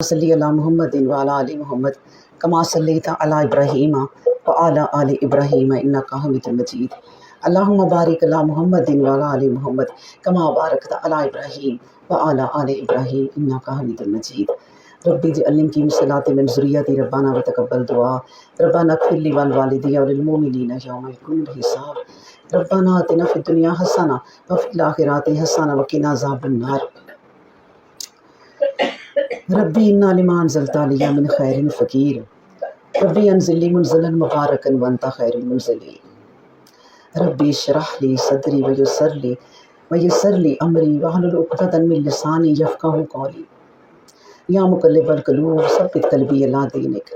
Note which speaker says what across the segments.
Speaker 1: صلی علی محمد وعلی آل محمد کما صلیت علی ابراہیم وعلی آل ابراہیم انک حمید مجید اللہم بارک علی محمد وعلی آل محمد کما بارکت علی ابراہیم وعلی آل ابراہیم انک حمید مجید ربی اجعلنی مقیم الصلاۃ من ذریتی ربنا وتقبل دعا ربنا اغفر لی ولوالدی وللمؤمنین یوم یقوم الحساب ربنا آتنا فی الدنیا حسنہ وفی الآخرۃ حسنہ وقنا عذاب النار ربی انا لما انزلت علی من خیر فقیر ربی انزل لی منزلا مبارکا وانت خیر المنزلین ربی اشرح لی صدری ویسر لی امری واحلل عقدۃ من لسانی یفقہوا قولی یا مقلب القلوب ثبت قلبی علی دینک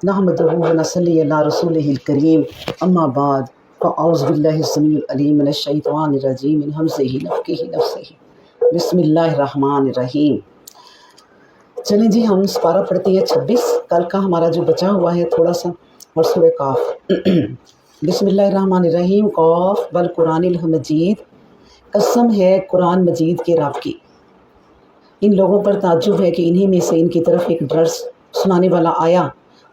Speaker 1: نحمدہ ونصلی علی رسولہ الکریم اما بعد فاعوذ باللہ السمیع العلیم من الشیطان الرجیم من ہمزہ نفخہ نفثہ بسم اللہ الرحمن الرحیم۔ چلیں جی ہم سپارہ پڑھتے ہیں 26 کل کا ہمارا جو بچا ہوا ہے تھوڑا سا، اور سورہ قاف۔ بسم اللہ الرحمن الرحیم۔ قاف والقرآن المجید، قسم ہے قرآن مجید کے رب کی۔ ان لوگوں پر تعجب ہے کہ انہی میں سے ان کی طرف ایک درس سنانے والا آیا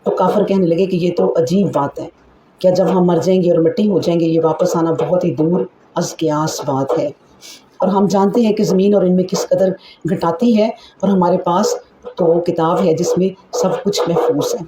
Speaker 1: تو کافر کہنے لگے کہ یہ تو عجیب بات ہے، کیا جب ہم مر جائیں گے اور مٹی ہو جائیں گے یہ واپس آنا بہت ہی دور از قیاس بات ہے، اور ہم جانتے ہیں کہ زمین اور ان میں کس قدر گھٹاتی ہے، اور ہمارے پاس تو وہ کتاب ہے جس میں سب کچھ محفوظ ہے۔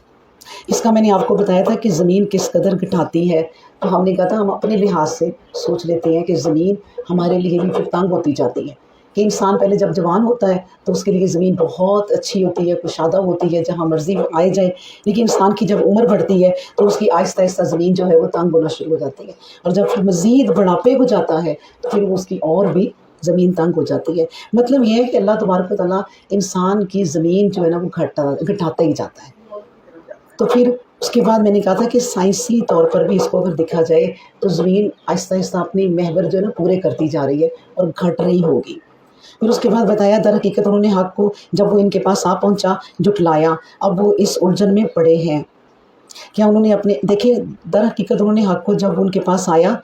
Speaker 1: اس کا میں نے آپ کو بتایا تھا کہ زمین کس قدر گھٹاتی ہے، تو ہم نے کہا تھا ہم اپنے لحاظ سے سوچ لیتے ہیں کہ زمین ہمارے لیے بھی پھر تنگ ہوتی جاتی ہے، کہ انسان پہلے جب جوان ہوتا ہے تو اس کے لیے زمین بہت اچھی ہوتی ہے، کشادہ ہوتی ہے، جہاں مرضی وہ آئے جائے، لیکن انسان کی جب عمر بڑھتی ہے تو اس کی آہستہ آہستہ زمین جو ہے وہ تنگ ہونا شروع ہو جاتی ہے، اور جب پھر مزید بڑھاپے کو جاتا ہے تو پھر وہ اس کی اور بھی زمین تنگ ہو جاتی ہے۔ مطلب یہ ہے کہ اللہ تبارک و تعالیٰ انسان کی زمین جو ہے نا وہ گھٹاتا ہی جاتا ہے۔ تو پھر اس کے بعد میں نے کہا تھا کہ سائنسی طور پر بھی اس کو اگر دیکھا جائے تو زمین آہستہ آہستہ اپنی محور جو ہے نا پورے کرتی جا رہی ہے اور گھٹ رہی ہوگی۔ پھر اس کے بعد بتایا در حقیقت انہوں نے حق کو جب وہ ان کے پاس آ پہنچا جھٹلایا، اب وہ اس الجھن میں پڑے ہیں۔ کیا انہوں نے اپنے دیکھے در حقیقت انہوں نے حق کو جب ان کے پاس آیا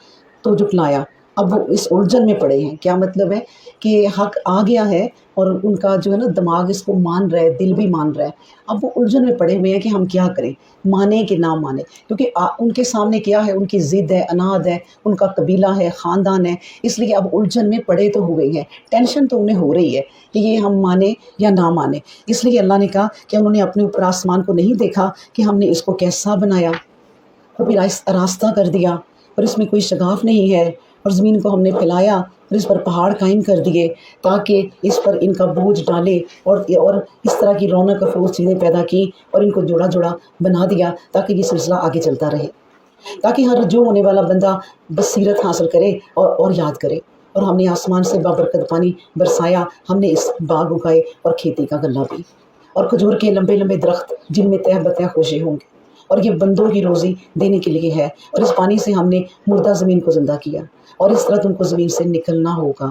Speaker 1: تو جھٹلایا، اب وہ اس الجھن میں پڑے ہیں۔ کیا مطلب ہے کہ حق آ گیا ہے اور ان کا جو ہے نا دماغ اس کو مان رہا ہے، دل بھی مان رہا ہے، اب وہ الجھن میں پڑے ہوئے ہیں کہ ہم کیا کریں، مانیں کہ نہ مانیں، کیونکہ ان کے سامنے کیا ہے، ان کی ضد ہے، اناد ہے، ان کا قبیلہ ہے، خاندان ہے، اس لیے اب الجھن میں پڑے تو ہوئے ہیں، ٹینشن تو انہیں ہو رہی ہے کہ یہ ہم مانیں یا نہ مانیں۔ اس لیے اللہ نے کہا کہ انہوں نے اپنے اوپر آسمان کو نہیں دیکھا کہ ہم نے اس کو کیسا بنایا، تو پھر آراستہ کر دیا، اور اس میں کوئی شگاف نہیں ہے، اور زمین کو ہم نے پھیلایا اور اس پر پہاڑ قائم کر دیے تاکہ اس پر ان کا بوجھ ڈالے، اور اس طرح کی رونق افروز چیزیں پیدا کی اور ان کو جوڑا جوڑا بنا دیا تاکہ یہ سلسلہ آگے چلتا رہے، تاکہ ہر رجوع ہونے والا بندہ بصیرت حاصل کرے اور یاد کرے۔ اور ہم نے آسمان سے بابرکت پانی برسایا، ہم نے اس باغ اگائے اور کھیتی کا غلہ بھی، اور کھجور کے لمبے لمبے درخت جن میں تہ بتہ خوشے ہوں گے، اور یہ بندوں کی روزی دینے کے لیے ہے، اور اس پانی سے ہم نے مردہ زمین کو زندہ کیا، اور اس طرح تم کو زمین سے نکلنا ہوگا۔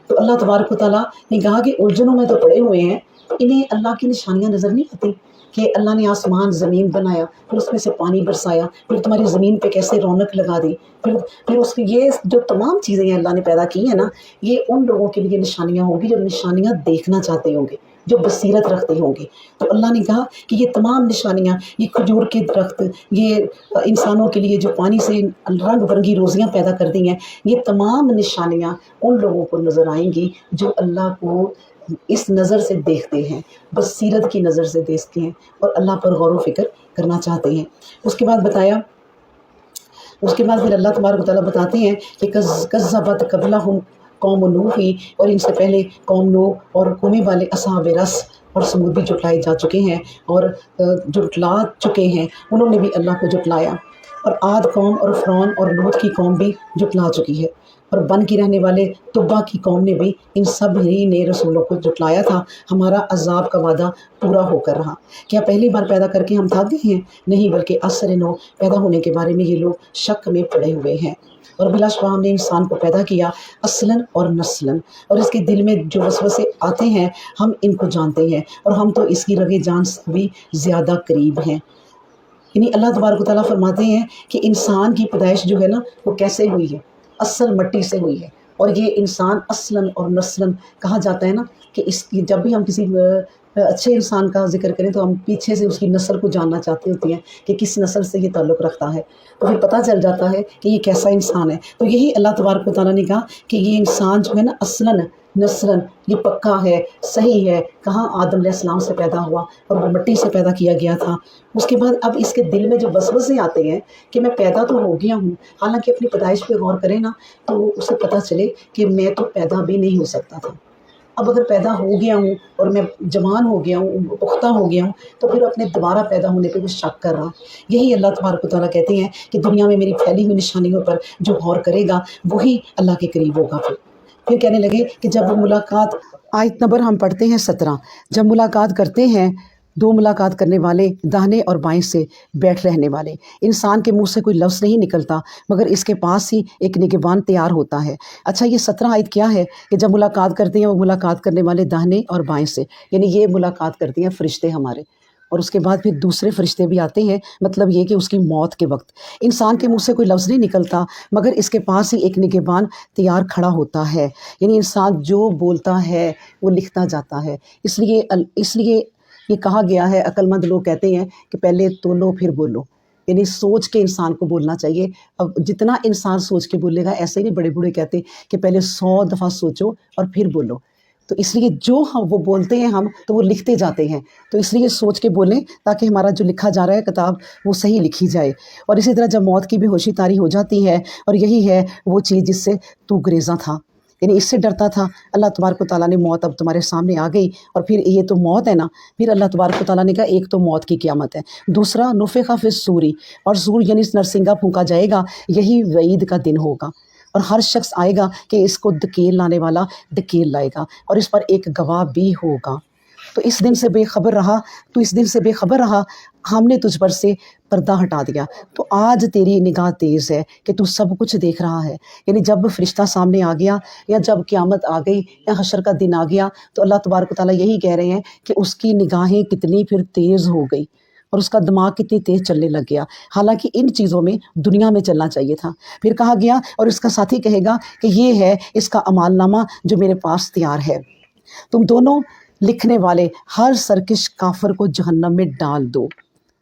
Speaker 1: تو اللہ تبارک و تعالیٰ نے کہا کہ الجھنوں میں تو پڑے ہوئے ہیں، انہیں اللہ کی نشانیاں نظر نہیں آتی کہ اللہ نے آسمان زمین بنایا، پھر اس میں سے پانی برسایا، پھر تمہاری زمین پہ کیسے رونق لگا دی، پھر اس کی یہ جو تمام چیزیں اللہ نے پیدا کی ہیں نا، یہ ان لوگوں کے لیے نشانیاں ہوں گی جو نشانیاں دیکھنا چاہتے ہوں گے، جو بصیرت رکھتے ہوں گے۔ تو اللہ نے کہا کہ یہ تمام نشانیاں، یہ کھجور کے درخت، یہ انسانوں کے لیے جو پانی سے رنگ برنگی روزیاں پیدا کر دی ہیں، یہ تمام نشانیاں ان لوگوں کو نظر آئیں گی جو اللہ کو اس نظر سے دیکھتے ہیں، بصیرت کی نظر سے دیکھتے ہیں، اور اللہ پر غور و فکر کرنا چاہتے ہیں۔ اس کے بعد بتایا، اس کے بعد پھر اللہ تبارک و تعالیٰ بتاتے ہیں کہ کذبت قبلہم قوم نوح، اور ان سے پہلے قوم نوح اور قوم والے اصحاب رس اور سمود بھی جھٹلائے جا چکے ہیں اور جھٹلا چکے ہیں، انہوں نے بھی اللہ کو جھٹلایا، اور عاد قوم اور فرعون اور لوط کی قوم بھی جھٹلا چکی ہے، اور بن کی رہنے والے تبا کی قوم نے بھی ان سب ہی نے رسولوں کو جھٹلایا تھا۔ ہمارا عذاب کا وعدہ پورا ہو کر رہا۔ کیا پہلی بار پیدا کر کے ہم تھک گئے ہیں؟ نہیں، بلکہ عصر نو پیدا ہونے کے بارے میں یہ لوگ شک میں پڑے ہوئے ہیں۔ اور بلا شبہ ہم نے انسان کو پیدا کیا اصلاً اور نسلاً، اور اس کے دل میں جو وسوسے آتے ہیں ہم ان کو جانتے ہیں، اور ہم تو اس کی رگے جان سے بھی زیادہ قریب ہیں۔ یعنی اللہ تبارک و تعالیٰ فرماتے ہیں کہ انسان کی پیدائش جو ہے نا وہ کیسے ہوئی ہے، اصل مٹی سے ہوئی ہے، اور یہ انسان اصلاً اور نسلاً کہا جاتا ہے نا کہ اس کی جب بھی ہم کسی اچھے انسان کا ذکر کریں تو ہم پیچھے سے اس کی نسل کو جاننا چاہتے ہوتے ہیں کہ کس نسل سے یہ تعلق رکھتا ہے، تو پھر پتہ چل جاتا ہے کہ یہ کیسا انسان ہے۔ تو یہی اللہ تبارک و تعالیٰ نے کہا کہ یہ انسان جو ہے نا اصلاً نسلاً یہ پکا ہے، صحیح ہے، کہاں آدم علیہ السلام سے پیدا ہوا اور وہ مٹی سے پیدا کیا گیا تھا۔ اس کے بعد اب اس کے دل میں جو وسوسے آتے ہیں کہ میں پیدا تو ہو گیا ہوں، حالانکہ اپنی پیدائش پہ غور کریں نا تو اسے پتہ چلے کہ میں تو پیدا بھی نہیں ہو سکتا تھا۔ اب اگر پیدا ہو گیا ہوں اور میں جوان ہو گیا ہوں، پختہ ہو گیا ہوں، تو پھر اپنے دوبارہ پیدا ہونے پہ وہ شک کر رہا۔ یہی اللہ تبارک و تعالیٰ کہتے ہیں کہ دنیا میں میری پھیلی ہوئی نشانیوں پر جو غور کرے گا وہی اللہ کے قریب ہوگا۔ پھر کہنے لگے کہ جب وہ ملاقات، آیت نمبر ہم پڑھتے ہیں 17، جب ملاقات کرتے ہیں دو ملاقات کرنے والے داہنے اور بائیں سے بیٹھ رہنے والے، انسان کے منہ سے کوئی لفظ نہیں نکلتا مگر اس کے پاس ہی ایک نگہبان تیار ہوتا ہے۔ اچھا یہ 17 آیت کیا ہے کہ جب ملاقات کرتے ہیں وہ ملاقات کرنے والے داہنے اور بائیں سے، یعنی یہ ملاقات کرتے ہیں فرشتے ہمارے، اور اس کے بعد پھر دوسرے فرشتے بھی آتے ہیں، مطلب یہ کہ اس کی موت کے وقت انسان کے منہ سے کوئی لفظ نہیں نکلتا مگر اس کے پاس ہی ایک نگہبان تیار کھڑا ہوتا ہے، یعنی انسان جو بولتا ہے وہ لکھتا جاتا ہے۔ اس لیے یہ کہا گیا ہے، عقل مند لوگ کہتے ہیں کہ پہلے تولو پھر بولو، یعنی سوچ کے انسان کو بولنا چاہیے۔ اب جتنا انسان سوچ کے بولے گا، ایسے ہی نہیں بڑے بوڑھے کہتے کہ پہلے 100 دفعہ سوچو اور پھر بولو۔ تو اس لیے جو ہم وہ بولتے ہیں ہم تو وہ لکھتے جاتے ہیں، تو اس لیے سوچ کے بولیں تاکہ ہمارا جو لکھا جا رہا ہے کتاب وہ صحیح لکھی جائے۔ اور اسی طرح جب موت کی بھی ہوشی طاری ہو جاتی ہے، اور یہی ہے وہ چیز جس سے تو گریزاں تھا، یعنی اس سے ڈرتا تھا، اللہ تبارک و تعالیٰ نے موت اب تمہارے سامنے آ گئی، اور پھر یہ تو موت ہے نا، پھر اللہ تبارک و تعالیٰ نے کہا ایک تو موت کی قیامت ہے، دوسرا نفخ فی الصور، اور زور یعنی نرسنگا پھونکا جائے گا، یہی وعید کا دن ہوگا، اور ہر شخص آئے گا کہ اس کو دکیل لانے والا دکیل لائے گا، اور اس پر ایک گواہ بھی ہوگا۔ تو اس دن سے بے خبر رہا، ہم نے تجھ پر سے پردہ ہٹا دیا، تو آج تیری نگاہ تیز ہے کہ تو سب کچھ دیکھ رہا ہے۔ یعنی جب فرشتہ سامنے آ گیا یا جب قیامت آ گئی یا حشر کا دن آ گیا، تو اللہ تبارک و تعالیٰ یہی کہہ رہے ہیں کہ اس کی نگاہیں کتنی پھر تیز ہو گئی اور اس کا دماغ کتنی تیز چلنے لگ گیا، حالانکہ ان چیزوں میں دنیا میں چلنا چاہیے تھا۔ پھر کہا گیا اور اس کا ساتھی کہے گا کہ یہ ہے اس کا اعمال نامہ جو میرے پاس تیار ہے، تم دونوں لکھنے والے ہر سرکش کافر کو جہنم میں ڈال دو۔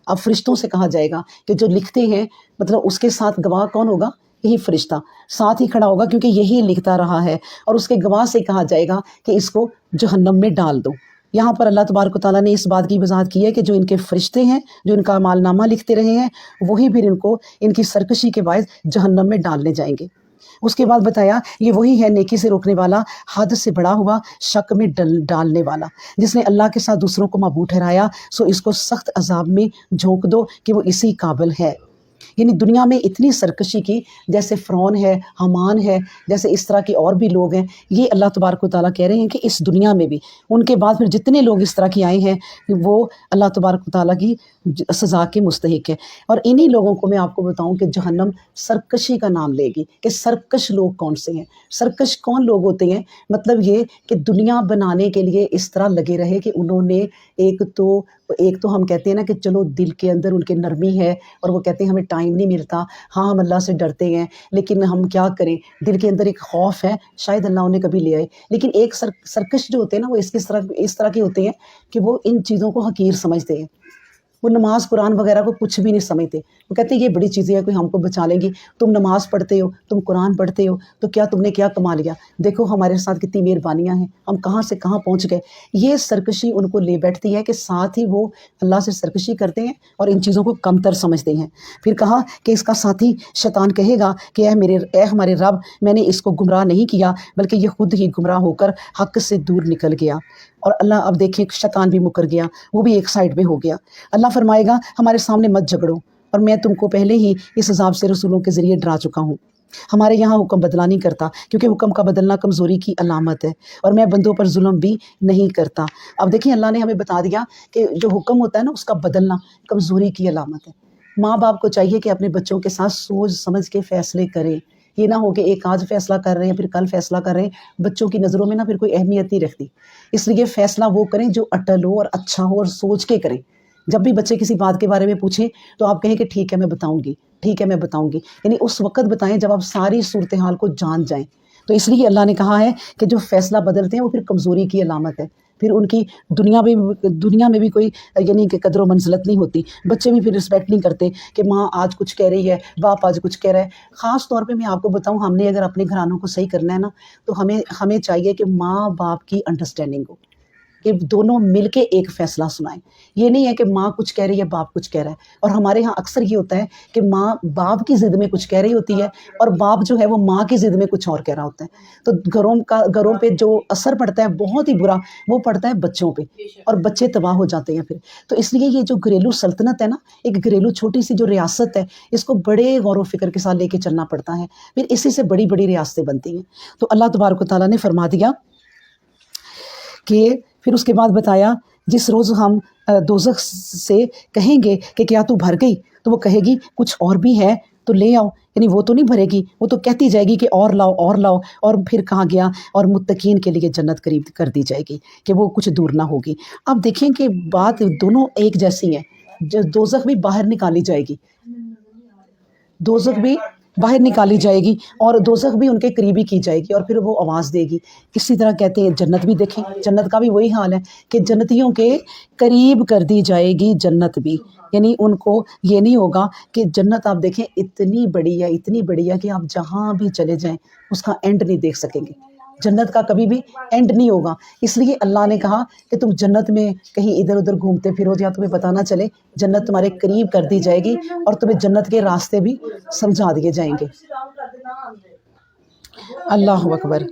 Speaker 1: اب فرشتوں سے کہا جائے گا کہ جو لکھتے ہیں، مطلب اس کے ساتھ گواہ کون ہوگا؟ یہی فرشتہ ساتھ ہی کھڑا ہوگا کیونکہ یہی لکھتا رہا ہے، اور اس کے گواہ سے کہا جائے گا کہ اس کو جہنم میں ڈال دو۔ یہاں پر اللہ تبارک و تعالیٰ نے اس بات کی وضاحت کی ہے کہ جو ان کے فرشتے ہیں، جو ان کا اعمال نامہ لکھتے رہے ہیں، وہی پھر ان کو ان کی سرکشی کے باعث جہنم میں ڈالنے جائیں گے۔ اس کے بعد بتایا یہ وہی ہے نیکی سے روکنے والا، حد سے بڑا ہوا، شک میں ڈالنے والا، جس نے اللہ کے ساتھ دوسروں کو معبود ٹھہرایا، سو اس کو سخت عذاب میں جھونک دو کہ وہ اسی قابل ہے۔ یعنی دنیا میں اتنی سرکشی کی، جیسے فرعون ہے، حامان ہے، جیسے اس طرح کے اور بھی لوگ ہیں، یہ اللہ تبارک و تعالیٰ کہہ رہے ہیں کہ اس دنیا میں بھی ان کے بعد پھر جتنے لوگ اس طرح کے آئے ہیں وہ اللہ تبارک و تعالیٰ کی سزا کے مستحق ہے۔ اور انہی لوگوں کو میں آپ کو بتاؤں کہ جہنم سرکشی کا نام لے گی، کہ سرکش لوگ کون سے ہیں۔ سرکش کون لوگ ہوتے ہیں؟ مطلب یہ کہ دنیا بنانے کے لیے اس طرح لگے رہے کہ انہوں نے ایک تو ہم کہتے ہیں نا کہ چلو دل کے اندر ان کے نرمی ہے، اور وہ کہتے ہیں ہمیں ٹائم نہیں ملتا، ہاں ہم اللہ سے ڈرتے ہیں لیکن ہم کیا کریں، دل کے اندر ایک خوف ہے، شاید اللہ انہیں کبھی لے آئے۔ لیکن ایک سرکش جو ہوتے ہیں نا، وہ اس طرح کے ہوتے ہیں کہ وہ ان چیزوں کو حقیر سمجھتے ہیں، وہ نماز قرآن وغیرہ کو کچھ بھی نہیں سمجھتے، وہ کہتے ہیں یہ بڑی چیزیں ہیں، کوئی ہم کو بچا لیں گی، تم نماز پڑھتے ہو، تم قرآن پڑھتے ہو، تو کیا تم نے کیا کما لیا، دیکھو ہمارے ساتھ کتنی مہربانیاں ہیں، ہم کہاں سے کہاں پہنچ گئے۔ یہ سرکشی ان کو لے بیٹھتی ہے کہ ساتھ ہی وہ اللہ سے سرکشی کرتے ہیں اور ان چیزوں کو کم تر سمجھتے ہیں۔ پھر کہا کہ اس کا ساتھی شیطان کہے گا کہ اے ہمارے رب، میں نے اس کو گمراہ نہیں کیا بلکہ یہ خود ہی گمراہ ہو کر حق سے دور نکل گیا۔ اور اللہ اب دیکھیں شیطان بھی مکر گیا، وہ بھی ایک سائڈ پہ ہو گیا۔ اللہ فرمائے گا ہمارے سامنے مت جھگڑو، اور میں تم کو پہلے ہی اس عذاب سے رسولوں کے ذریعے ڈرا چکا ہوں۔ ہمارے یہاں حکم بدلا نہیں کرتا، کیونکہ حکم کا بدلنا کمزوری کی علامت ہے، اور میں بندوں پر ظلم بھی نہیں کرتا۔ اب دیکھیں اللہ نے ہمیں بتا دیا کہ جو حکم ہوتا ہے نا، اس کا بدلنا کمزوری کی علامت ہے۔ ماں باپ کو چاہیے کہ اپنے بچوں کے ساتھ سوچ سمجھ کے فیصلے کریں، یہ نہ ہو کہ ایک آج فیصلہ کر رہے ہیں پھر کل فیصلہ کر رہے ہیں، بچوں کی نظروں میں نا پھر کوئی اہمیت نہیں رکھتی۔ اس لیے فیصلہ وہ کریں جو اٹل ہو اور اچھا ہو اور سوچ کے کریں۔ جب بھی بچے کسی بات کے بارے میں پوچھیں تو آپ کہیں کہ ٹھیک ہے میں بتاؤں گی، ٹھیک ہے میں بتاؤں گی، یعنی اس وقت بتائیں جب آپ ساری صورتحال کو جان جائیں۔ تو اس لیے اللہ نے کہا ہے کہ جو فیصلہ بدلتے ہیں وہ پھر کمزوری کی علامت ہے۔ پھر ان کی دنیا میں بھی کوئی یعنی کہ قدر و منزلت نہیں ہوتی. بچے بھی پھر رسپیکٹ نہیں کرتے کہ ماں آج کچھ کہہ رہی ہے، باپ آج کچھ کہہ رہا ہے. خاص طور پہ میں آپ کو بتاؤں، ہم نے اگر اپنے گھرانوں کو صحیح کرنا ہے نا، تو ہمیں چاہیے کہ ماں باپ کی انڈرسٹینڈنگ ہو، کہ دونوں مل کے ایک فیصلہ سنائیں. یہ نہیں ہے کہ ماں کچھ کہہ رہی ہے، باپ کچھ کہہ رہا ہے. اور ہمارے ہاں اکثر یہ ہوتا ہے کہ ماں باپ کی ضد میں کچھ کہہ رہی ہوتی ہے اور باپ جو ہے وہ ماں کی ضد میں کچھ اور کہہ رہا ہوتا ہے. تو گھروں پہ جو اثر پڑتا ہے بہت ہی برا، وہ پڑتا ہے بچوں پہ، اور بچے تباہ ہو جاتے ہیں پھر. تو اس لیے یہ جو گھریلو سلطنت ہے نا، ایک گھریلو چھوٹی سی جو ریاست ہے، اس کو بڑے غور و فکر کے ساتھ لے کے چلنا پڑتا ہے. پھر اسی سے بڑی بڑی ریاستیں بنتی ہیں. تو اللہ تبارک و تعالیٰ نے فرما دیا کہ پھر اس کے بعد بتایا، جس روز ہم دوزخ سے کہیں گے کہ کیا تو بھر گئی، تو وہ کہے گی کچھ اور بھی ہے تو لے آؤ. یعنی وہ تو نہیں بھرے گی، وہ تو کہتی جائے گی کہ اور لاؤ اور لاؤ. اور پھر کہا گیا اور متقین کے لیے جنت قریب کر دی جائے گی کہ وہ کچھ دور نہ ہوگی. اب دیکھیں کہ بات دونوں ایک جیسی ہیں. دوزخ بھی باہر نکالی جائے گی، دوزخ بھی باہر نکالی جائے گی، اور دوزخ بھی ان کے قریبی کی جائے گی، اور پھر وہ آواز دے گی. اسی طرح کہتے ہیں جنت بھی، دیکھیں جنت کا بھی وہی حال ہے کہ جنتیوں کے قریب کر دی جائے گی جنت بھی. یعنی ان کو یہ نہیں ہوگا کہ جنت آپ دیکھیں اتنی بڑی ہے کہ آپ جہاں بھی چلے جائیں اس کا اینڈ نہیں دیکھ سکیں گے. جنت کا کبھی بھی اینڈ نہیں ہوگا. اس لیے اللہ نے کہا کہ تم جنت میں کہیں ادھر ادھر گھومتے پھرو یا تمہیں پتہ نہ چلے، جنت تمہارے قریب کر دی جائے گی اور تمہیں جنت کے راستے بھی سمجھا دیے جائیں گے. اللہ اکبر.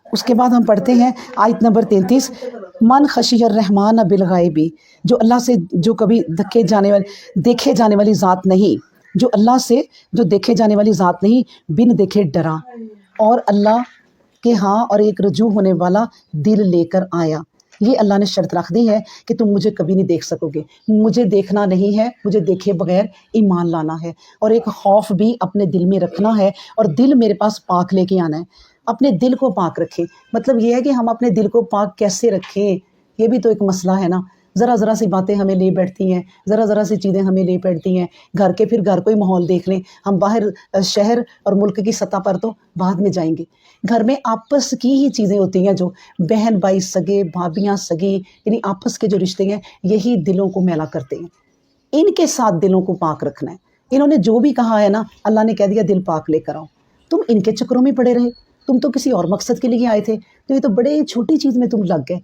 Speaker 1: اس کے بعد ہم پڑھتے ہیں آیت نمبر 33، من خشی الرحمن بالغیبی، جو اللہ سے جو کبھی دیکھے جانے والی ذات نہیں، جو اللہ سے جو دیکھے جانے والی ذات نہیں، بن دیکھے ڈرا، اور اللہ کے ہاں اور ایک رجوع ہونے والا دل لے کر آیا. یہ اللہ نے شرط رکھ دی ہے کہ تم مجھے کبھی نہیں دیکھ سکو گے، مجھے دیکھنا نہیں ہے، مجھے دیکھے بغیر ایمان لانا ہے، اور ایک خوف بھی اپنے دل میں رکھنا ہے، اور دل میرے پاس پاک لے کے آنا ہے. اپنے دل کو پاک رکھیں، مطلب یہ ہے کہ ہم اپنے دل کو پاک کیسے رکھیں، یہ بھی تو ایک مسئلہ ہے نا. ذرا سی باتیں ہمیں لے بیٹھتی ہیں، ذرا سی چیزیں ہمیں لے بیٹھتی ہیں. گھر کو ہی ماحول دیکھ لیں. ہم باہر شہر اور ملک کی سطح پر تو بعد میں جائیں گے. گھر میں آپس کی ہی چیزیں ہوتی ہیں، جو بہن بھائی سگے، بھابیاں سگی، یعنی آپس کے جو رشتے ہیں یہی دلوں کو میلا کرتے ہیں. ان کے ساتھ دلوں کو پاک رکھنا ہے. انہوں نے جو بھی کہا ہے نا، اللہ نے کہہ دیا دل پاک لے کر آؤ. تم ان کے چکروں میں پڑے رہے، تم تو کسی اور مقصد کے لیے آئے تھے، تو یہ تو بڑے چھوٹی چیز میں تم لگ گئے.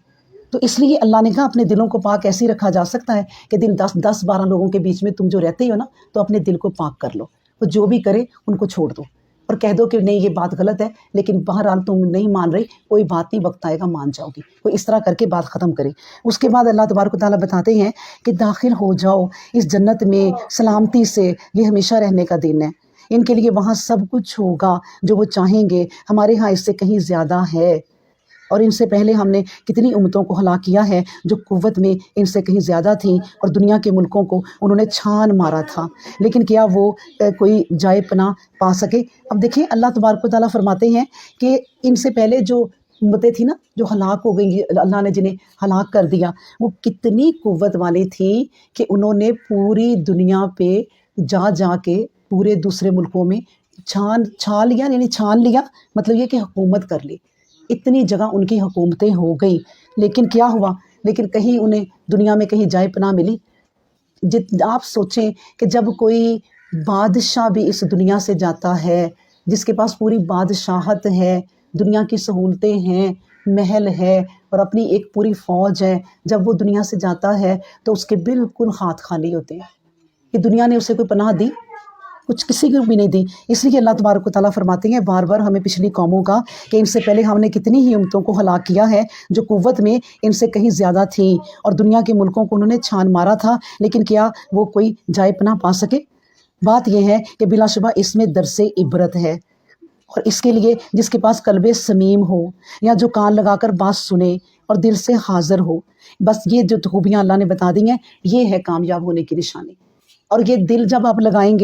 Speaker 1: تو اس لیے اللہ نے کہا اپنے دلوں کو پاک ایسے ہی رکھا جا سکتا ہے کہ دن 10-12 لوگوں کے بیچ میں تم جو رہتے ہو نا، تو اپنے دل کو پاک کر لو. وہ جو بھی کرے ان کو چھوڑ دو اور کہہ دو کہ نہیں یہ بات غلط ہے، لیکن بہرحال تم نہیں مان رہی، کوئی بات نہیں، وقت آئے گا مان جاؤ گی. تو اس طرح کر کے بات ختم کرے. اس کے بعد اللہ تبارک و تعالیٰ بتاتے ہیں کہ داخل ہو جاؤ اس جنت میں سلامتی سے، یہ ہمیشہ رہنے کا دن ہے. ان کے لیے وہاں سب کچھ ہوگا جو وہ چاہیں گے. ہمارے ہاں اس سے کہیں زیادہ ہے، اور ان سے پہلے ہم نے کتنی امتوں کو ہلاک کیا ہے جو قوت میں ان سے کہیں زیادہ تھیں، اور دنیا کے ملکوں کو انہوں نے چھان مارا تھا، لیکن کیا وہ کوئی جائے پناہ پا سکے؟ اب دیکھیں اللہ تبارک و تعالیٰ فرماتے ہیں کہ ان سے پہلے جو امتیں تھیں نا، جو ہلاک ہو گئی، اللہ نے جنہیں ہلاک کر دیا، وہ کتنی قوت والی تھیں کہ انہوں نے پوری دنیا پہ جا کے پورے دوسرے ملکوں میں چھان لیا، مطلب یہ کہ حکومت کر لی. اتنی جگہ ان کی حکومتیں ہو گئی، لیکن کیا ہوا؟ لیکن کہیں انہیں دنیا میں کہیں جائے پناہ ملی؟ آپ سوچیں کہ جب کوئی بادشاہ بھی اس دنیا سے جاتا ہے، جس کے پاس پوری بادشاہت ہے، دنیا کی سہولتیں ہیں، محل ہے اور اپنی ایک پوری فوج ہے، جب وہ دنیا سے جاتا ہے تو اس کے بالکل ہاتھ خالی ہوتے ہیں. کہ دنیا نے اسے کوئی پناہ دی؟ کچھ کسی کو بھی نہیں دی. اس لیے اللہ تبارک و تعالیٰ فرماتے ہیں بار بار ہمیں پچھلی قوموں کا کہ ان سے پہلے ہم نے کتنی ہی امتوں کو ہلاک کیا ہے جو قوت میں ان سے کہیں زیادہ تھیں، اور دنیا کے ملکوں کو انہوں نے چھان مارا تھا، لیکن کیا وہ کوئی جائے پناہ پا سکے؟ بات یہ ہے کہ بلا شبہ اس میں درس عبرت ہے، اور اس کے لیے جس کے پاس قلب سمیم ہو، یا جو کان لگا کر بات سنے اور دل سے حاضر ہو، بس یہ جو خوبیاں اللہ نے بتا دی ہیں، یہ ہے کامیاب ہونے کی نشانی. اور یہ دل جب آپ لگائیں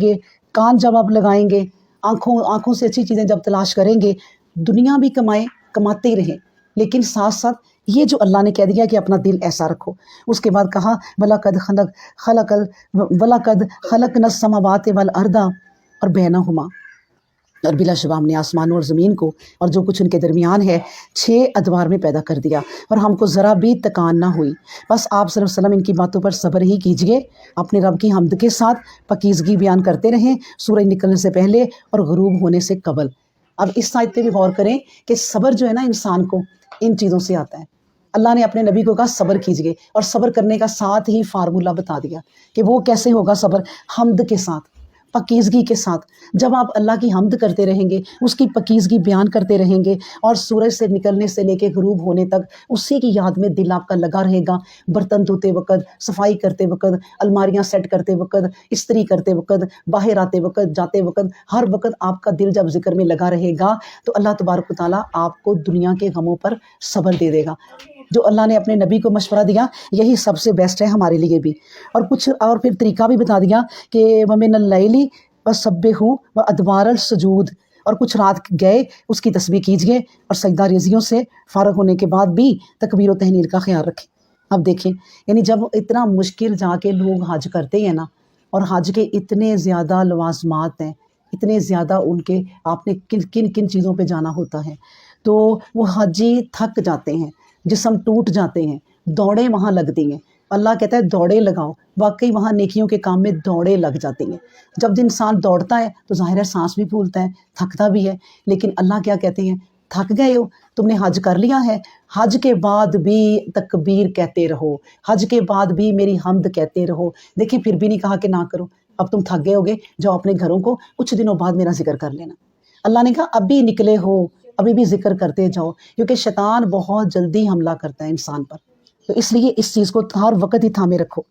Speaker 1: گے، کان جب آپ لگائیں گے، آنکھوں سے اچھی چیزیں جب تلاش کریں گے، دنیا بھی کماتے ہی رہیں، لیکن ساتھ ساتھ یہ جو اللہ نے کہہ دیا کہ اپنا دل ایسا رکھو. اس کے بعد کہا وَلَقَدْ خَلَقْنَا السَّمَاوَاتِ وَالْأَرْضَ اور بینہما. اور بلا شبہ ہم نے آسمانوں اور زمین کو اور جو کچھ ان کے درمیان ہے 6 ادوار میں پیدا کر دیا، اور ہم کو ذرا بھی تکان نہ ہوئی۔ بس آپ صلی اللہ علیہ وسلم ان کی باتوں پر صبر ہی کیجئے، اپنے رب کی حمد کے ساتھ پاکیزگی بیان کرتے رہیں، سورج نکلنے سے پہلے اور غروب ہونے سے قبل۔ اب اس آیت پہ بھی غور کریں کہ صبر جو ہے نا انسان کو ان چیزوں سے آتا ہے۔ اللہ نے اپنے نبی کو کہا صبر کیجئے، اور صبر کرنے کا ساتھ ہی فارمولہ بتا دیا کہ وہ کیسے ہوگا صبر، حمد کے ساتھ، پاکیزگی کے ساتھ۔ جب آپ اللہ کی حمد کرتے رہیں گے، اس کی پاکیزگی بیان کرتے رہیں گے، اور سورج سے نکلنے سے لے کے غروب ہونے تک اسی کی یاد میں دل آپ کا لگا رہے گا، برتن دھوتے وقت، صفائی کرتے وقت، الماریاں سیٹ کرتے وقت، استری کرتے وقت، باہر آتے وقت، جاتے وقت، ہر وقت آپ کا دل جب ذکر میں لگا رہے گا تو اللہ تبارک و تعالیٰ آپ کو دنیا کے غموں پر صبر دے دے گا۔ جو اللہ نے اپنے نبی کو مشورہ دیا یہی سب سے بیسٹ ہے ہمارے لیے بھی، اور کچھ اور پھر طریقہ بھی بتا دیا کہ وَمِنَ اللَّيْلِ وَسَبِّحُوا وَأَدْبَارَ السُّجُودِ، اور کچھ رات گئے اس کی تسبیح کیجئے، اور سجدہ ریزیوں سے فارغ ہونے کے بعد بھی تکبیر و تحلیل کا خیال رکھیں۔ اب دیکھیں، یعنی جب اتنا مشکل جا کے لوگ حج کرتے ہیں نا، اور حج کے اتنے زیادہ لوازمات ہیں، اتنے زیادہ ان کے آپ نے کن کن چیزوں پہ جانا ہوتا ہے، تو وہ حاجی تھک جاتے ہیں، جسم ٹوٹ جاتے ہیں، دوڑیں وہاں لگتی ہیں۔ اللہ کہتا ہے دوڑیں لگاؤ، واقعی وہاں نیکیوں کے کام میں دوڑیں لگ جاتی ہیں۔ جب انسان دوڑتا ہے تو ظاہر ہے سانس بھی پھولتا ہے، تھکتا بھی ہے، لیکن اللہ کیا کہتے ہیں، تھک گئے ہو، تم نے حج کر لیا ہے، حج کے بعد بھی تکبیر کہتے رہو، حج کے بعد بھی میری حمد کہتے رہو۔ دیکھیں پھر بھی نہیں کہا کہ نہ کرو، اب تم تھک گئے ہوگے، جاؤ اپنے گھروں کو کچھ دنوں بعد میرا ذکر کر لینا۔ اللہ نے کہا ابھی نکلے ہو، ابھی بھی ذکر کرتے جاؤ، کیونکہ شیطان بہت جلدی حملہ کرتا ہے انسان پر، تو اس لیے اس چیز کو ہر وقت ہی تھامے رکھو۔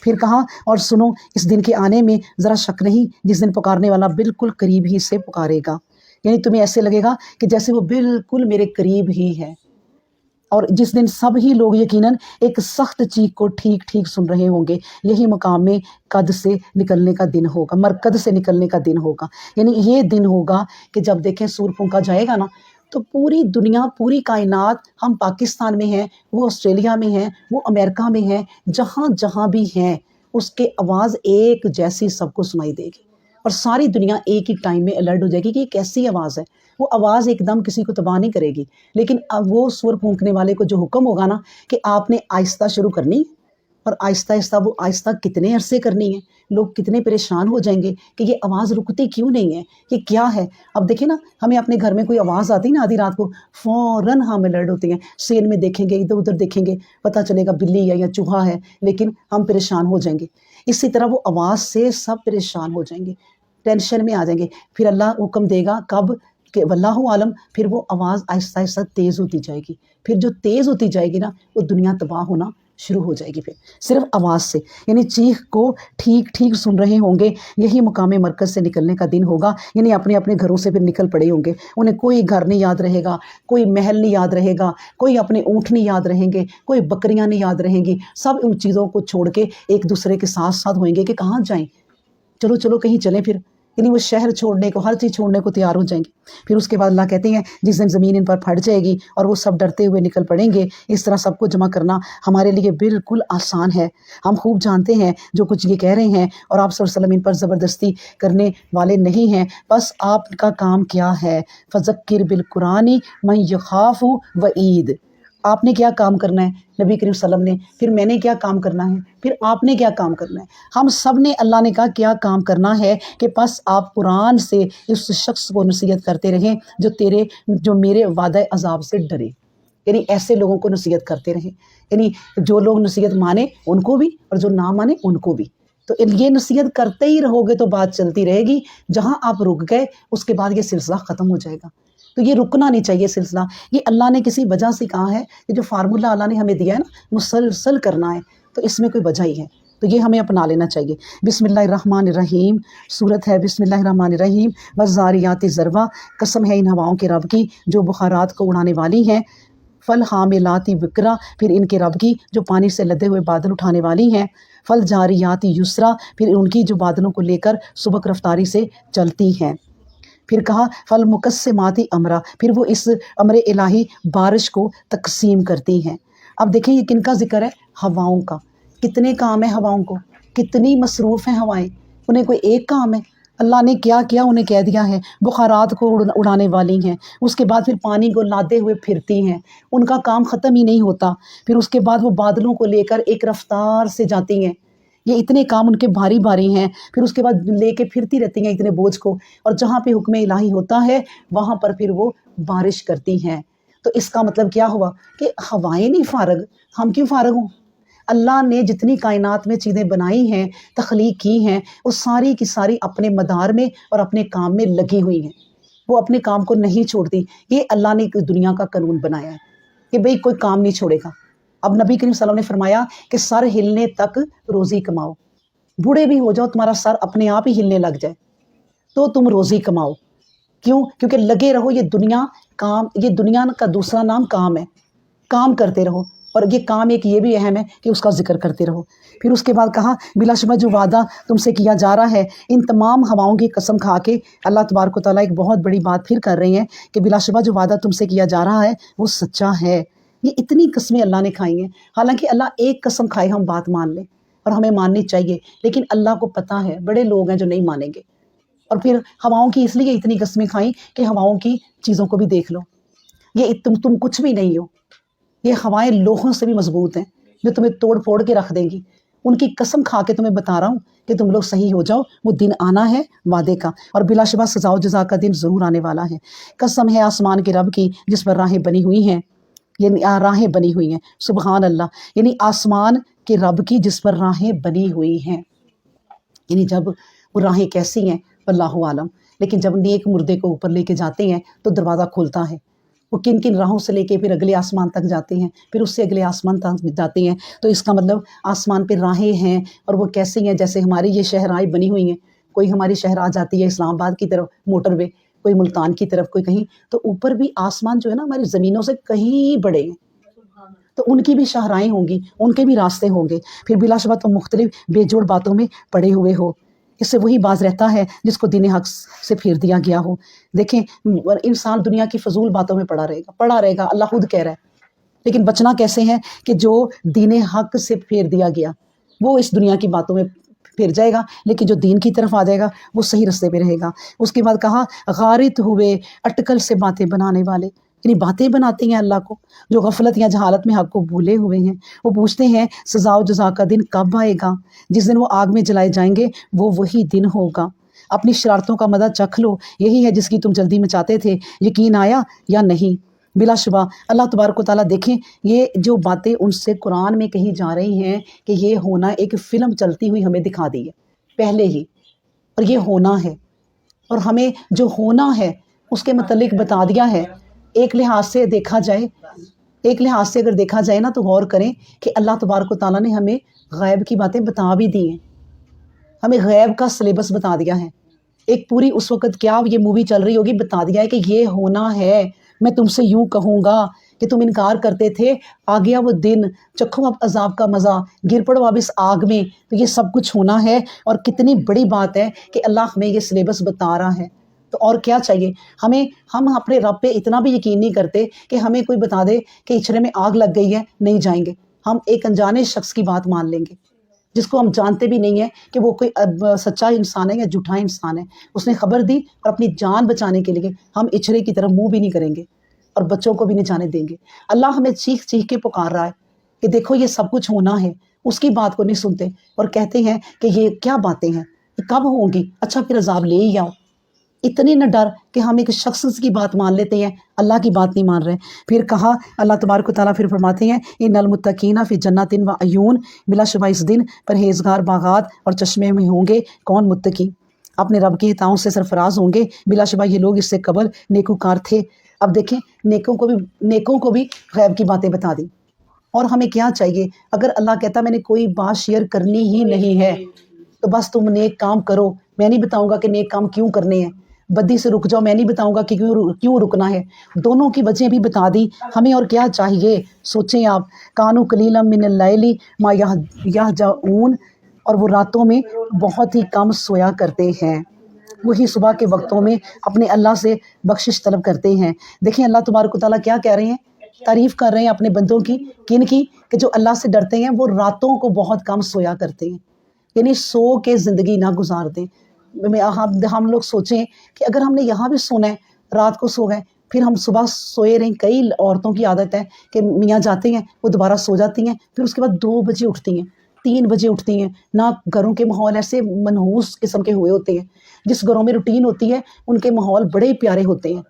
Speaker 1: پھر کہا اور سنو اس دن کے آنے میں ذرا شک نہیں، جس دن پکارنے والا بالکل قریب ہی سے پکارے گا، یعنی تمہیں ایسے لگے گا کہ جیسے وہ بالکل میرے قریب ہی ہے، اور جس دن سب ہی لوگ یقیناً ایک سخت چیخ کو ٹھیک ٹھیک سن رہے ہوں گے، یہی مقام میں قد سے نکلنے کا دن ہوگا، مرکز سے نکلنے کا دن ہوگا، یعنی یہ دن ہوگا کہ جب دیکھیں سور پھونکا جائے گا نا، تو پوری دنیا، پوری کائنات، ہم پاکستان میں ہیں، وہ آسٹریلیا میں ہیں، وہ امریکہ میں ہیں، جہاں جہاں بھی ہیں، اس کے آواز ایک جیسی سب کو سنائی دے گی، اور ساری دنیا ایک ہی ٹائم میں الرٹ ہو جائے گی کہ یہ کیسی آواز ہے۔ وہ آواز ایک دم کسی کو تباہ نہیں کرے گی، لیکن اب وہ سور پھونکنے والے کو جو حکم ہوگا نا کہ آپ نے آہستہ شروع کرنی ہے، اور آہستہ آہستہ وہ آہستہ کتنے عرصے کرنی ہے، لوگ کتنے پریشان ہو جائیں گے کہ یہ آواز رکتی کیوں نہیں ہے، یہ کیا ہے۔ اب دیکھیں نا، ہمیں اپنے گھر میں کوئی آواز آتی نا آدھی رات کو، فوراً ہم الرٹ ہوتے ہیں، سین میں دیکھیں گے، ادھر ادھر دیکھیں گے، پتہ چلے گا بلی ہے یا چوہا ہے، لیکن ہم پریشان ہو جائیں گے۔ اسی طرح وہ آواز سے سب پریشان ہو جائیں گے، ٹینشن میں آ جائیں گے۔ پھر اللہ حکم دے گا کب کہ واللہ عالم، پھر وہ آواز آہستہ آہستہ تیز ہوتی جائے گی، پھر جو تیز ہوتی جائے گی نا وہ دنیا تباہ ہونا شروع ہو جائے گی، پھر صرف آواز سے، یعنی چیخ کو ٹھیک ٹھیک سن رہے ہوں گے، یہی مقام مرکز سے نکلنے کا دن ہوگا، یعنی اپنے اپنے گھروں سے پھر نکل پڑے ہوں گے، انہیں کوئی گھر نہیں یاد رہے گا، کوئی محل نہیں یاد رہے گا، کوئی اپنے اونٹ نہیں یاد رہیں گے، کوئی بکریاں نہیں یاد رہیں گی، سب ان چیزوں کو چھوڑ کے ایک دوسرے کے ساتھ ساتھ ہوئیں گے کہ کہاں جائیں، چلو چلو کہیں چلیں پھر، یعنی وہ شہر چھوڑنے کو، ہر چیز چھوڑنے کو تیار ہو جائیں گے۔ پھر اس کے بعد اللہ کہتے ہیں جس دن زمین ان پر پھٹ جائے گی اور وہ سب ڈرتے ہوئے نکل پڑیں گے، اس طرح سب کو جمع کرنا ہمارے لیے بالکل آسان ہے، ہم خوب جانتے ہیں جو کچھ یہ کہہ رہے ہیں، اور آپ صلی اللہ علیہ وسلم ان پر زبردستی کرنے والے نہیں ہیں، بس آپ کا کام کیا ہے، فذکر بالقرآن من یخاف وعید، آپ نے کیا کام کرنا ہے نبی کریم صلی اللہ علیہ وسلم نے، پھر میں نے کیا کام کرنا ہے، پھر آپ نے کیا کام کرنا ہے، ہم سب نے اللہ نے کہا کیا کام کرنا ہے کہ بس آپ قرآن سے اس شخص کو نصیحت کرتے رہیں جو میرے وعدہ عذاب سے ڈرے، یعنی ایسے لوگوں کو نصیحت کرتے رہیں، یعنی جو لوگ نصیحت مانے ان کو بھی اور جو نہ مانے ان کو بھی، تو یہ نصیحت کرتے ہی رہو گے تو بات چلتی رہے گی، جہاں آپ رک گئے اس کے بعد یہ سلسلہ ختم ہو جائے گا، تو یہ رکنا نہیں چاہیے سلسلہ، یہ اللہ نے کسی وجہ سے کہا ہے، یہ جو فارمولہ اللہ نے ہمیں دیا ہے نا مسلسل کرنا ہے، تو اس میں کوئی وجہ ہی ہے، تو یہ ہمیں اپنا لینا چاہیے۔ بسم اللہ الرحمن الرحیم، سورت ہے بسم اللہ الرحمن الرحیم، والذاریات ذروا، قسم ہے ان ہواؤں کے رب کی جو بخارات کو اڑانے والی ہیں، فالحاملات وقرا، پھر ان کے رب کی جو پانی سے لدے ہوئے بادل اٹھانے والی ہیں، فالجاریات یسرا، پھر ان کی جو بادلوں کو لے کر سبک رفتاری سے چلتی ہیں، پھر کہا فالمقسمات امرا، پھر وہ اس امر الہی بارش کو تقسیم کرتی ہیں۔ اب دیکھیں یہ کن کا ذکر ہے، ہواؤں کا، کتنے کام ہیں ہواؤں کو، کتنی مصروف ہیں ہوائیں، انہیں کوئی ایک کام ہے، اللہ نے کیا کیا انہیں کہہ دیا ہے، بخارات کو اڑانے والی ہیں، اس کے بعد پھر پانی کو لاتے ہوئے پھرتی ہیں، ان کا کام ختم ہی نہیں ہوتا، پھر اس کے بعد وہ بادلوں کو لے کر ایک رفتار سے جاتی ہیں، یہ اتنے کام ان کے بھاری بھاری ہیں، پھر اس کے بعد لے کے پھرتی رہتی ہیں اتنے بوجھ کو، اور جہاں پہ حکم الہی ہوتا ہے وہاں پر پھر وہ بارش کرتی ہیں۔ تو اس کا مطلب کیا ہوا کہ ہوائیں نہیں فارغ، ہم کیوں فارغ ہوں؟ اللہ نے جتنی کائنات میں چیزیں بنائی ہیں، تخلیق کی ہیں، وہ ساری کی ساری اپنے مدار میں اور اپنے کام میں لگی ہوئی ہیں، وہ اپنے کام کو نہیں چھوڑتی۔ یہ اللہ نے دنیا کا قانون بنایا ہے کہ بھئی کوئی کام نہیں چھوڑے گا۔ اب نبی کریم صلی اللہ علیہ وسلم نے فرمایا کہ سر ہلنے تک روزی کماؤ، بوڑھے بھی ہو جاؤ تمہارا سر اپنے آپ ہی ہلنے لگ جائے تو تم روزی کماؤ۔ کیوں؟ کیونکہ لگے رہو، یہ دنیا کام، یہ دنیا کا دوسرا نام کام ہے، کام کرتے رہو، اور یہ کام ایک یہ بھی اہم ہے کہ اس کا ذکر کرتے رہو۔ پھر اس کے بعد کہا بلا شبہ جو وعدہ تم سے کیا جا رہا ہے، ان تمام ہواؤں کی قسم کھا کے اللہ تبارک و تعالیٰ ایک بہت بڑی بات پھر کر رہے ہیں کہ بلا شبہ جو وعدہ تم سے کیا جا رہا ہے وہ سچا ہے۔ یہ اتنی قسمیں اللہ نے کھائی ہیں، حالانکہ اللہ ایک قسم کھائے ہم بات مان لیں اور ہمیں ماننی چاہیے، لیکن اللہ کو پتہ ہے بڑے لوگ ہیں جو نہیں مانیں گے، اور پھر ہواؤں کی اس لیے اتنی قسمیں کھائیں کہ ہواؤں کی چیزوں کو بھی دیکھ لو، یہ تم کچھ بھی نہیں ہو، یہ ہوائیں لوہوں سے بھی مضبوط ہیں جو تمہیں توڑ پھوڑ کے رکھ دیں گی۔ ان کی قسم کھا کے تمہیں بتا رہا ہوں کہ تم لوگ صحیح ہو جاؤ، وہ دن آنا ہے وعدے کا، اور بلا شبہ سزا و جزا کا دن ضرور آنے والا ہے۔ قسم ہے آسمان کے رب کی جس پر راہیں بنی ہوئی ہیں، یعنی راہیں بنی ہوئی ہیں، سبحان اللہ، یعنی آسمان کے رب کی جس پر راہیں بنی ہوئی ہیں، یعنی جب وہ راہیں کیسی ہیں اللہ عالم، لیکن جب نیک مردے کو اوپر لے کے جاتے ہیں تو دروازہ کھلتا ہے، وہ کن کن راہوں سے لے کے پھر اگلے آسمان تک جاتے ہیں، پھر اس سے اگلے آسمان تک جاتے ہیں، تو اس کا مطلب آسمان پہ راہیں ہیں، اور وہ کیسی ہیں؟ جیسے ہماری یہ شہرائیں بنی ہوئی ہیں، کوئی ہماری شہر جاتی ہے اسلام آباد کی طرف موٹر وے، کوئی ملتان کی طرف، کوئی کہیں، تو اوپر بھی آسمان جو ہے نا ہماری زمینوں سے کہیں بڑے ہیں، تو ان کی بھی شاہراہیں ہوں گی، ان کے بھی راستے ہوں گے، پھر بلا شبہ تم مختلف بے جوڑ باتوں میں پڑے ہوئے ہو، اس سے وہی باز رہتا ہے جس کو دین حق سے پھیر دیا گیا ہو۔ دیکھیں انسان دنیا کی فضول باتوں میں پڑا رہے گا، اللہ خود کہہ رہا ہے، لیکن بچنا کیسے ہے کہ جو دین حق سے پھیر دیا گیا وہ اس دنیا کی باتوں میں پھر جائے گا، لیکن جو دین کی طرف آ جائے گا وہ صحیح رستے پہ رہے گا۔ اس کے بعد کہا غارت ہوئے اٹکل سے باتیں بنانے والے، یعنی باتیں بناتے ہیں اللہ کو، جو غفلت یا جہالت میں حق کو بھولے ہوئے ہیں، وہ پوچھتے ہیں سزا و جزا کا دن کب آئے گا؟ جس دن وہ آگ میں جلائے جائیں گے وہ وہی دن ہوگا، اپنی شرارتوں کا مزہ چکھ لو، یہی ہے جس کی تم جلدی میں چاہتے تھے، یقین آیا یا نہیں؟ بلا شبہ اللہ تبارک و تعالیٰ دیکھیں یہ جو باتیں ان سے قرآن میں کہی جا رہی ہیں کہ یہ ہونا ایک فلم چلتی ہوئی ہمیں دکھا دی ہے پہلے ہی، اور یہ ہونا ہے، اور ہمیں جو ہونا ہے اس کے متعلق بتا دیا ہے۔ ایک لحاظ سے دیکھا جائے، ایک لحاظ سے اگر دیکھا جائے نا تو غور کریں کہ اللہ تبارک و تعالیٰ نے ہمیں غیب کی باتیں بتا بھی دی ہیں، ہمیں غیب کا سلیبس بتا دیا ہے، ایک پوری اس وقت کیا یہ مووی چل رہی ہوگی بتا دیا ہے کہ یہ ہونا ہے، میں تم سے یوں کہوں گا کہ تم انکار کرتے تھے، آ گیا وہ دن، چکھو اب عذاب کا مزہ، گر پڑو اب اس آگ میں، تو یہ سب کچھ ہونا ہے، اور کتنی بڑی بات ہے کہ اللہ ہمیں یہ سلیبس بتا رہا ہے، تو اور کیا چاہیے ہمیں؟ ہم اپنے رب پہ اتنا بھی یقین نہیں کرتے کہ ہمیں کوئی بتا دے کہ اچھرے میں آگ لگ گئی ہے نہیں جائیں گے، ہم ایک انجانے شخص کی بات مان لیں گے جس کو ہم جانتے بھی نہیں ہیں کہ وہ کوئی سچا انسان ہے یا جھوٹا انسان ہے، اس نے خبر دی اور اپنی جان بچانے کے لیے ہم اچھرے کی طرف منہ بھی نہیں کریں گے اور بچوں کو بھی نہیں جانے دیں گے۔ اللہ ہمیں چیخ چیخ کے پکار رہا ہے کہ دیکھو یہ سب کچھ ہونا ہے، اس کی بات کو نہیں سنتے اور کہتے ہیں کہ یہ کیا باتیں ہیں، یہ کب ہوں گی، اچھا پھر عذاب لے ہی آؤ۔ اتنے نہ ڈر کہ ہم ایک شخص کی بات مان لیتے ہیں، اللہ کی بات نہیں مان رہے۔ پھر کہا اللہ تبارک و تعالیٰ پھر فرماتے ہیں ان المتقین فی جنات و عیون، بلا شبہ اس دن پرہیزگار باغات اور چشمے میں ہوں گے۔ کون؟ متقی، اپنے رب کی اطاعتوں سے سرفراز ہوں گے، بلا شبہ یہ لوگ اس سے قبل نیکوکار تھے۔ اب دیکھیں نیکوں کو بھی غیب کی باتیں بتا دی، اور ہمیں کیا چاہیے؟ اگر اللہ کہتا میں نے کوئی بات شیئر کرنی ہی نہیں ہے تو بس تم نیک کام کرو، میں نہیں بتاؤں گا کہ نیک کام کیوں کرنے ہیں، بدی سے رک جاؤ، میں نہیں بتاؤں گا کہ کیوں رکنا ہے، دونوں کی وجہ بھی بتا دی ہمیں۔ اور کیا چاہیے؟ سوچیں آپ، کانوا قلیلا من اللیل ما یہجعون، اور وہ راتوں میں بہت ہی کم سویا کرتے ہیں، وہی صبح کے وقتوں میں اپنے اللہ سے بخشش طلب کرتے ہیں۔ دیکھیں اللہ تبارک و تعالیٰ کیا کہہ رہے ہیں، تعریف کر رہے ہیں اپنے بندوں کی، کن کی؟ کہ جو اللہ سے ڈرتے ہیں وہ راتوں کو بہت کم سویا کرتے ہیں، یعنی سو کے زندگی نہ گزار دیں، ہم لوگ سوچیں کہ اگر ہم نے یہاں بھی سونا ہے، رات کو سو گئے، پھر ہم صبح سوئے رہیں. کئی عورتوں کی عادت ہے کہ میاں جاتے ہیں، وہ دوبارہ سو جاتی ہیں، پھر اس کے بعد 2 بجے اٹھتی ہیں، 3 بجے اٹھتی ہیں. نہ گھروں کے ماحول ایسے منحوس قسم کے ہوئے ہوتے ہیں. جس گھروں میں روٹین ہوتی ہے ان کے ماحول بڑے پیارے ہوتے ہیں.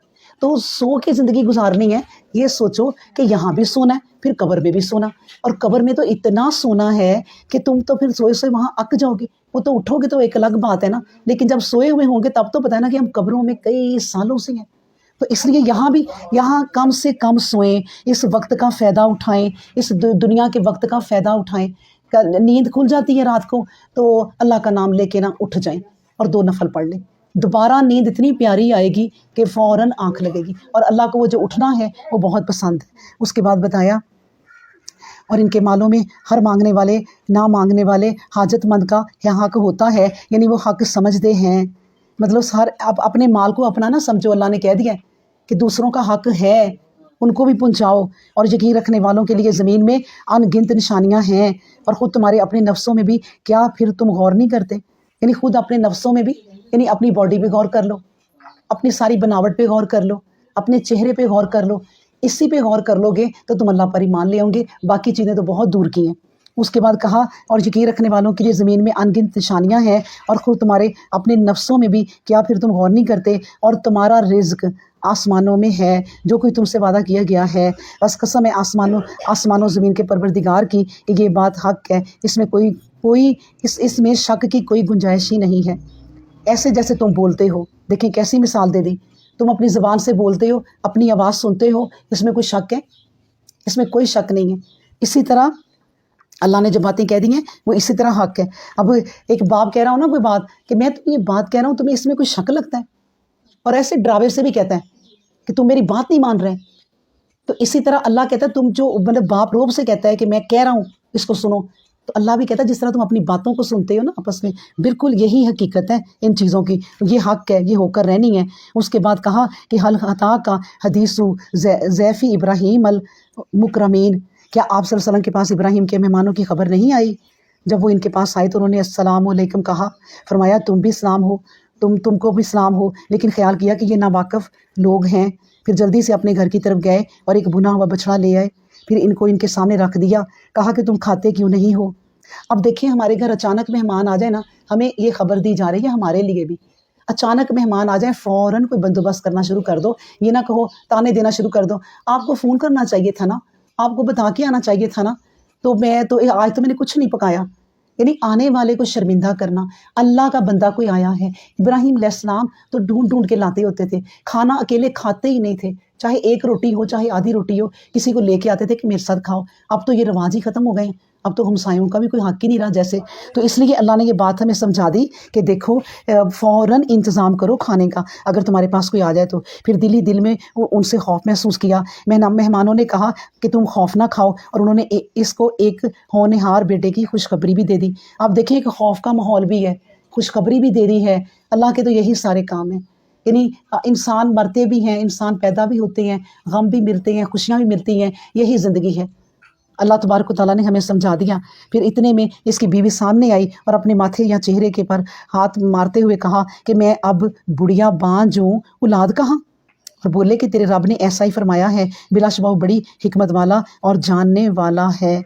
Speaker 1: تو سو کے زندگی گزارنی ہے، یہ سوچو کہ یہاں بھی سونا ہے، پھر قبر میں بھی سونا. اور قبر میں تو اتنا سونا ہے کہ تم تو پھر سوئے سوئے وہاں اک جاؤ گے. وہ تو اٹھو گے تو ایک الگ بات ہے نا، لیکن جب سوئے ہوئے ہوں گے تب تو پتہ ہے نا کہ ہم قبروں میں کئی سالوں سے ہیں. تو اس لیے یہاں کم سے کم سوئیں، اس وقت کا فائدہ اٹھائیں، اس دنیا کے وقت کا فائدہ اٹھائیں. نیند کھل جاتی ہے رات کو تو اللہ کا نام لے کے نا اٹھ جائیں اور 2 نفل پڑھ لیں. دوبارہ نیند اتنی پیاری آئے گی کہ فوراً آنکھ لگے گی، اور اللہ کو وہ جو اٹھنا ہے وہ بہت پسند ہے. اس کے بعد بتایا اور ان کے مالوں میں ہر مانگنے والے نہ مانگنے والے حاجت مند کا حق ہوتا ہے، یعنی وہ حق سمجھتے ہیں. مطلب اپنے مال کو اپنا نہ سمجھو، اللہ نے کہہ دیا ہے کہ دوسروں کا حق ہے ان کو بھی پہنچاؤ. اور یقین رکھنے والوں کے لیے زمین میں ان گنت نشانیاں ہیں، اور خود تمہارے اپنے نفسوں میں بھی کیا پھر تم غور نہیں کرتے. یعنی خود اپنے نفسوں میں بھی، یعنی اپنی باڈی پہ غور کر لو، اپنی ساری بناوٹ پہ غور کر لو، اپنے چہرے پہ غور کر لو. اسی پہ غور کر لو گے تو تم اللہ پر ایمان لے آؤ گے، باقی چیزیں تو بہت دور کی ہیں. اس کے بعد کہا اور یقین رکھنے والوں کے لیے زمین میں ان گنت نشانیاں ہیں، اور خود تمہارے اپنے نفسوں میں بھی کیا پھر تم غور نہیں کرتے. اور تمہارا رزق آسمانوں میں ہے، جو کوئی تم سے وعدہ کیا گیا ہے. بس قسم ہے آسمانوں زمین کے پروردگار کی کہ یہ بات حق ہے، اس میں اس میں شک کی کوئی گنجائش ہی نہیں ہے. ایسے جیسے تم بولتے ہو، دیکھیں کیسی مثال دے دی. تم اپنی زبان سے بولتے ہو، اپنی آواز سنتے ہو، اس میں کوئی شک ہے؟ اس میں کوئی شک نہیں ہے. اسی طرح اللہ نے جو باتیں کہہ دی ہیں وہ اسی طرح حق ہے. اب ایک باپ کہہ رہا ہوں نا کوئی بات کہ میں تمہیں یہ بات کہہ رہا ہوں، تمہیں اس میں کوئی شک لگتا ہے؟ اور ایسے ڈراوے سے بھی کہتا ہے کہ تم میری بات نہیں مان رہے. تو اسی طرح اللہ کہتا ہے تم جو مطلب باپ روب سے کہتا ہے کہ میں کہہ رہا ہوں اس کو سنو، تو اللہ بھی کہتا ہے جس طرح تم اپنی باتوں کو سنتے ہو نا آپس میں، بالکل یہی حقیقت ہے ان چیزوں کی، یہ حق ہے، یہ ہو کر رہنی ہے. اس کے بعد کہا کہ حل خطا کا حدیث ضیفی ابراہیم المکرمین، کیا آپ صلی اللہ علیہ وسلم کے پاس ابراہیم کے مہمانوں کی خبر نہیں آئی؟ جب وہ ان کے پاس آئے تو انہوں نے السلام علیکم کہا. فرمایا تم بھی سلام ہو، تم کو بھی سلام ہو، لیکن خیال کیا کہ یہ ناواقف لوگ ہیں. پھر جلدی سے اپنے گھر کی طرف گئے اور ایک بھنا ہوا بچڑا لے آئے. پھر ان کو ان کے سامنے رکھ دیا، کہا کہ تم کھاتے کیوں نہیں ہو؟ اب دیکھیں ہمارے گھر اچانک مہمان آ جائے نا، ہمیں یہ خبر دی جا رہی ہے ہمارے لیے بھی. اچانک مہمان آ جائیں فوراً کوئی بندوبست کرنا شروع کر دو. یہ نہ کہو تانے دینا شروع کر دو، آپ کو فون کرنا چاہیے تھا نا، آپ کو بتا کے آنا چاہیے تھا نا. تو آج تو میں نے کچھ نہیں پکایا. یعنی آنے والے کو شرمندہ کرنا. اللہ کا بندہ کوئی آیا ہے، ابراہیم علیہ السلام تو ڈھونڈ ڈھونڈ کے لاتے ہوتے تھے، کھانا اکیلے کھاتے ہی نہیں تھے، چاہے ایک روٹی ہو چاہے آدھی روٹی ہو، کسی کو لے کے آتے تھے کہ میرے ساتھ کھاؤ. اب تو یہ رواج ہی ختم ہو گئے ہیں، اب تو ہمسایوں کا بھی کوئی حق ہی نہیں رہا جیسے. تو اس لیے اللہ نے یہ بات ہمیں سمجھا دی کہ دیکھو فوراً انتظام کرو کھانے کا اگر تمہارے پاس کوئی آ جائے تو. پھر دل میں ان سے خوف محسوس کیا. مہمانوں نے کہا کہ تم خوف نہ کھاؤ، اور انہوں نے اس کو ایک ہونہار بیٹے کی خوشخبری بھی دے دی. اب دیکھیں ایک خوف کا ماحول بھی ہے، خوشخبری بھی دے دی ہے. اللہ کے تو یہی سارے کام ہیں. یعنی انسان مرتے بھی ہیں، انسان پیدا بھی ہوتے ہیں، غم بھی ملتے ہیں، خوشیاں بھی ملتی ہیں، یہی زندگی ہے. اللہ تبارک و تعالیٰ نے ہمیں سمجھا دیا. پھر اتنے میں اس کی بیوی سامنے آئی اور اپنے ماتھے یا چہرے کے پر ہاتھ مارتے ہوئے کہا کہ میں اب بڑھیا بانجھ ہوں، اولاد کہاں؟ اور بولے کہ تیرے رب نے ایسا ہی فرمایا ہے، بلا شبہ وہ بڑی حکمت والا اور جاننے والا ہے.